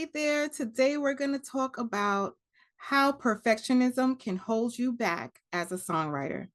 Hey there, today we're going to talk about how perfectionism can hold you back as a songwriter.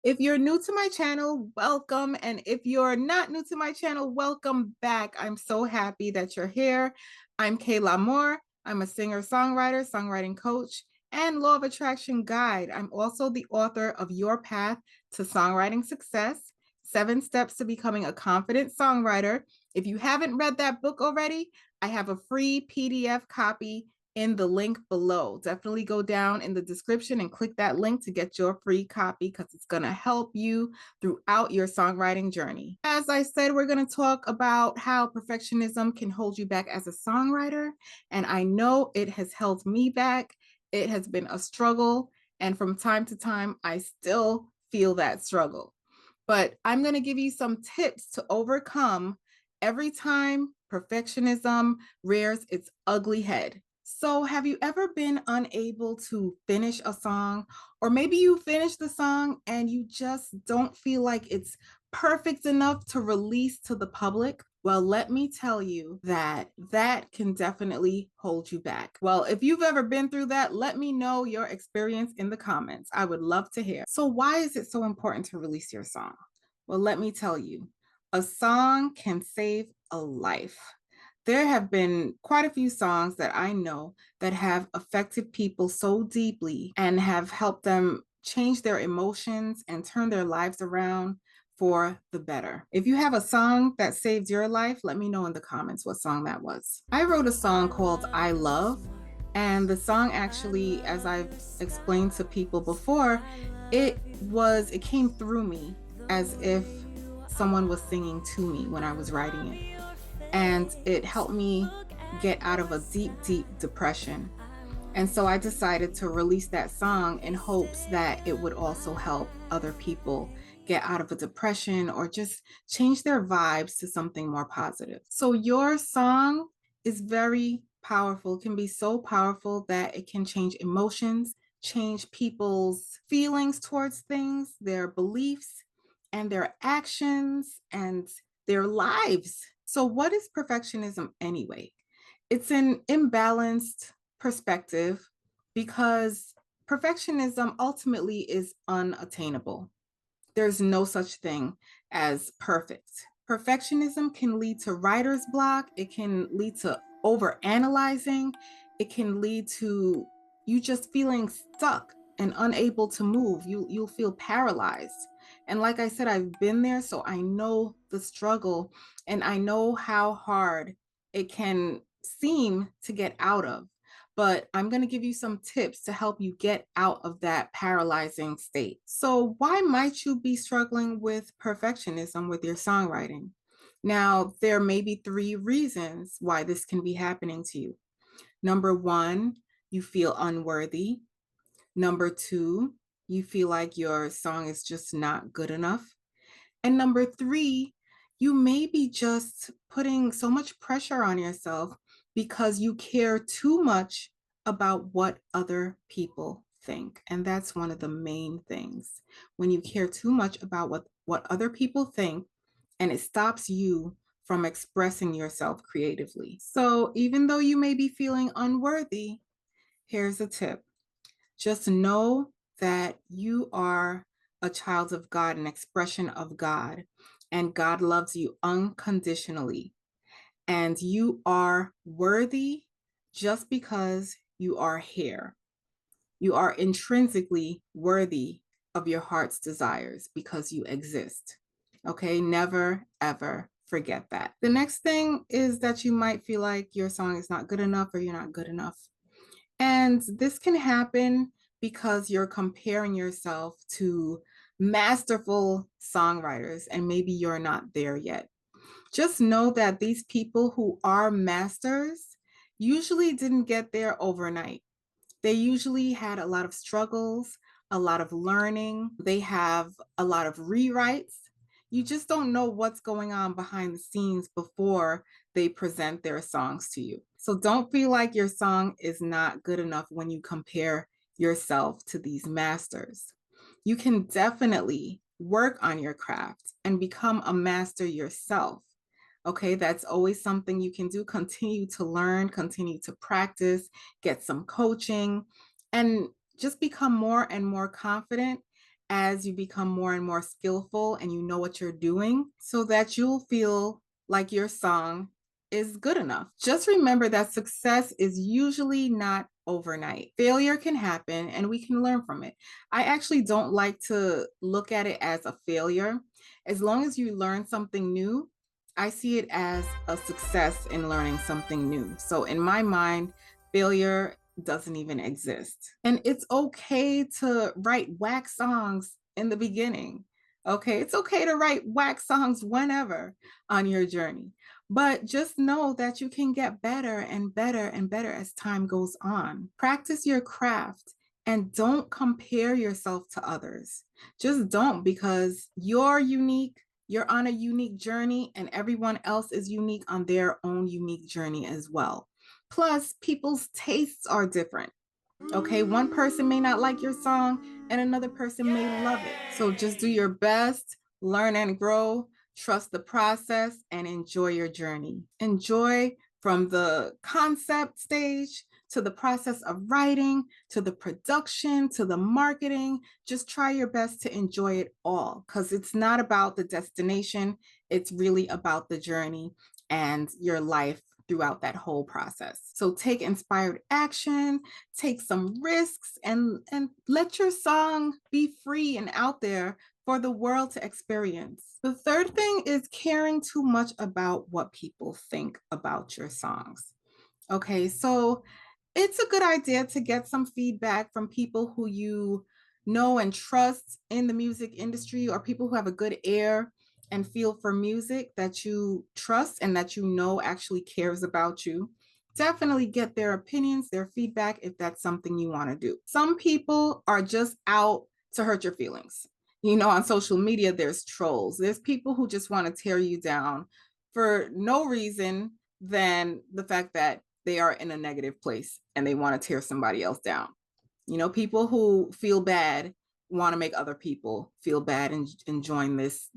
If you're new to my channel, welcome. And if you're not new to my channel, welcome back. I'm so happy that you're here. I'm Kayla Moore. I'm a singer-songwriter, songwriting coach, and law of attraction guide. I'm also the author of Your Path to Songwriting Success, 7 Steps to Becoming a Confident Songwriter. If you haven't read that book already, I have a free PDF copy in the link below. Definitely go down in the description and click that link to get your free copy because it's going to help you throughout your songwriting journey. As I said, we're going to talk about how perfectionism can hold you back as a songwriter. And I know it has held me back. It has been a struggle. And from time to time, I still feel that struggle. But I'm going to give you some tips to overcome every time perfectionism rears its ugly head. So have you ever been unable to finish a song, or maybe you finish the song and you just don't feel like it's perfect enough to release to the public? Well, let me tell you that that can definitely hold you back. Well, if you've ever been through that, let me know your experience in the comments. I would love to hear. So why is it so important to release your song? Well, let me tell you, a song can save a life. There have been quite a few songs that I know that have affected people so deeply and have helped them change their emotions and turn their lives around for the better. If you have a song that saved your life, let me know in the comments what song that was. I wrote a song called I Love, and the song actually, as I've explained to people before, it came through me as if someone was singing to me when I was writing it. And it helped me get out of a deep, deep depression. And so I decided to release that song in hopes that it would also help other people get out of a depression or just change their vibes to something more positive. So your song is very powerful, can be so powerful that it can change emotions, change people's feelings towards things, their beliefs, and their actions, and their lives. So what is perfectionism anyway? It's an imbalanced perspective because perfectionism ultimately is unattainable. There's no such thing as perfect. Perfectionism can lead to writer's block. It can lead to overanalyzing. It can lead to you just feeling stuck and unable to move. You'll feel paralyzed. And like I said, I've been there, so I know the struggle and I know how hard it can seem to get out of. But I'm going to give you some tips to help you get out of that paralyzing state. So why might you be struggling with perfectionism with your songwriting? Now, there may be 3 reasons why this can be happening to you. Number 1, you feel unworthy. Number 2, you feel like your song is just not good enough. And number 3, you may be just putting so much pressure on yourself because you care too much about what other people think. And that's one of the main things. When you care too much about what other people think, and it stops you from expressing yourself creatively. So even though you may be feeling unworthy, here's a tip. Just know that you are a child of God, an expression of God, and God loves you unconditionally. And you are worthy just because you are here. You are intrinsically worthy of your heart's desires because you exist. Okay, never, ever forget that. The next thing is that you might feel like your song is not good enough or you're not good enough. And this can happen because you're comparing yourself to masterful songwriters and maybe you're not there yet. Just know that these people who are masters usually didn't get there overnight. They usually had a lot of struggles, a lot of learning. They have a lot of rewrites. You just don't know what's going on behind the scenes before they present their songs to you. So don't feel like your song is not good enough when you compare yourself to these masters. You can definitely work on your craft and become a master yourself. Okay, that's always something you can do. Continue to learn, continue to practice, get some coaching, and just become more and more confident as you become more and more skillful and you know what you're doing, so that you'll feel like your song is good enough. Just remember that success is usually not overnight. Failure can happen and we can learn from it. I actually don't like to look at it as a failure. As long as you learn something new, I see it as a success in learning something new. So in my mind, failure doesn't even exist. And it's okay to write whack songs in the beginning. Okay, it's okay to write whack songs whenever on your journey. But just know that you can get better and better and better as time goes on. Practice your craft and don't compare yourself to others. Just don't, because you're unique. You're on a unique journey, and everyone else is unique on their own unique journey as well. Plus, people's tastes are different. Okay, one person may not like your song and another person may love it. So just do your best, learn and grow, trust the process, and enjoy your journey. Enjoy from the concept stage to the process of writing, to the production, to the marketing. Just try your best to enjoy it all, because it's not about the destination. It's really about the journey and your life throughout that whole process. So take inspired action, take some risks, and let your song be free and out there for the world to experience. The third thing is caring too much about what people think about your songs. Okay, so it's a good idea to get some feedback from people who you know and trust in the music industry, or people who have a good ear and feel for music that you trust and that you know actually cares about you. Definitely get their opinions, their feedback, if that's something you want to do. Some people are just out to hurt your feelings. You know, on social media, there's trolls. There's people who just want to tear you down for no reason than the fact that they are in a negative place and they want to tear somebody else down. You know, people who feel bad want to make other people feel bad and join this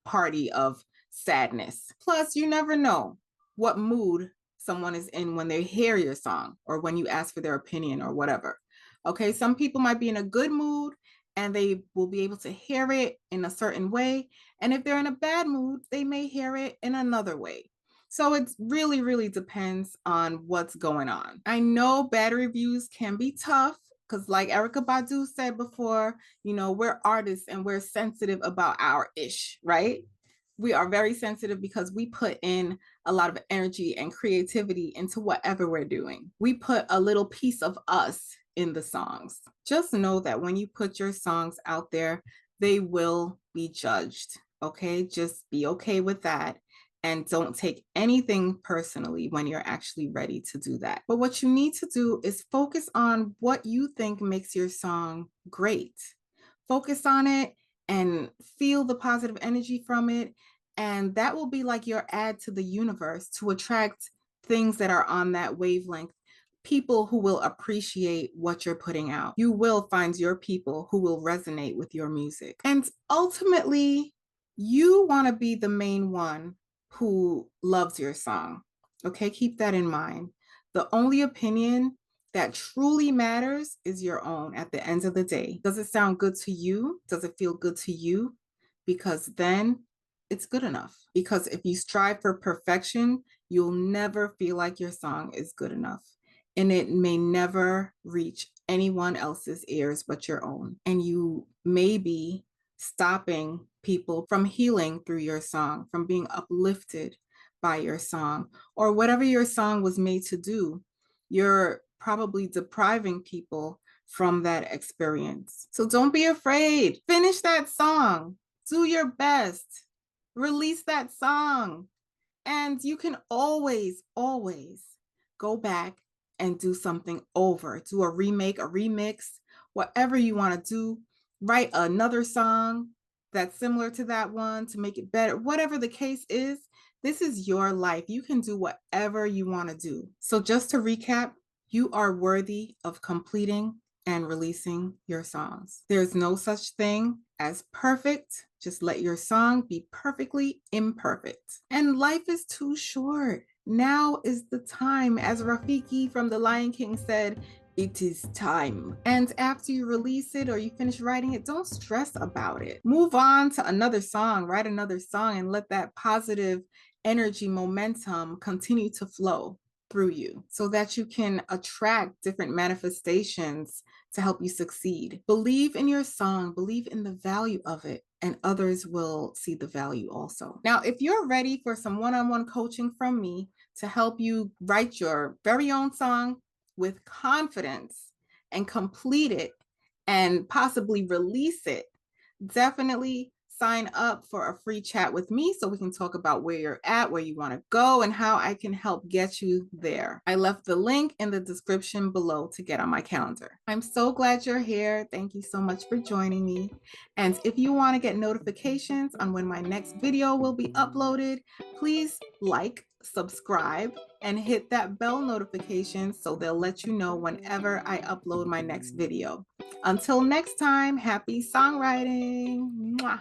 party of sadness. Plus, you never know what mood someone is in when they hear your song or when you ask for their opinion or whatever. Okay, some people might be in a good mood and they will be able to hear it in a certain way. And if they're in a bad mood, they may hear it in another way. So it really, really depends on what's going on. I know bad reviews can be tough, because like Erykah Badu said before, you know, we're artists and we're sensitive about our ish, right? We are very sensitive because we put in a lot of energy and creativity into whatever we're doing. We put a little piece of us in the songs. Just know that when you put your songs out there, they will be judged. Okay, just be okay with that. And don't take anything personally when you're actually ready to do that. But what you need to do is focus on what you think makes your song great. Focus on it and feel the positive energy from it. And that will be like your add to the universe to attract things that are on that wavelength, people who will appreciate what you're putting out. You will find your people who will resonate with your music. And ultimately, you want to be the main one who loves your song. Okay, keep that in mind. The only opinion that truly matters is your own at the end of the day. Does it sound good to you? Does it feel good to you? Because then it's good enough. Because if you strive for perfection, you'll never feel like your song is good enough. And it may never reach anyone else's ears but your own. And you may be stopping people from healing through your song, from being uplifted by your song, or whatever your song was made to do. You're probably depriving people from that experience. So don't be afraid. Finish that song. Do your best. Release that song. And you can always, always go back and do something over. Do a remake, a remix, whatever you want to do. Write another song that's similar to that one to make it better. Whatever the case is, this is your life. You can do whatever you want to do. So just to recap, you are worthy of completing and releasing your songs. There's no such thing as perfect. Just let your song be perfectly imperfect. And life is too short. Now is the time. As Rafiki from The Lion King said, it is time. And after you release it or you finish writing it, don't stress about it. Move on to another song, write another song, and let that positive energy momentum continue to flow through you so that you can attract different manifestations to help you succeed. Believe in your song, believe in the value of it, and others will see the value also. Now, if you're ready for some one-on-one coaching from me to help you write your very own song with confidence and complete it and possibly release it, definitely sign up for a free chat with me so we can talk about where you're at, where you want to go, and how I can help get you there. I left the link in the description below to get on my calendar. I'm so glad you're here. Thank you so much for joining me. And if you want to get notifications on when my next video will be uploaded, please like, subscribe, and hit that bell notification so they'll let you know whenever I upload my next video. Until next time, happy songwriting. Mwah.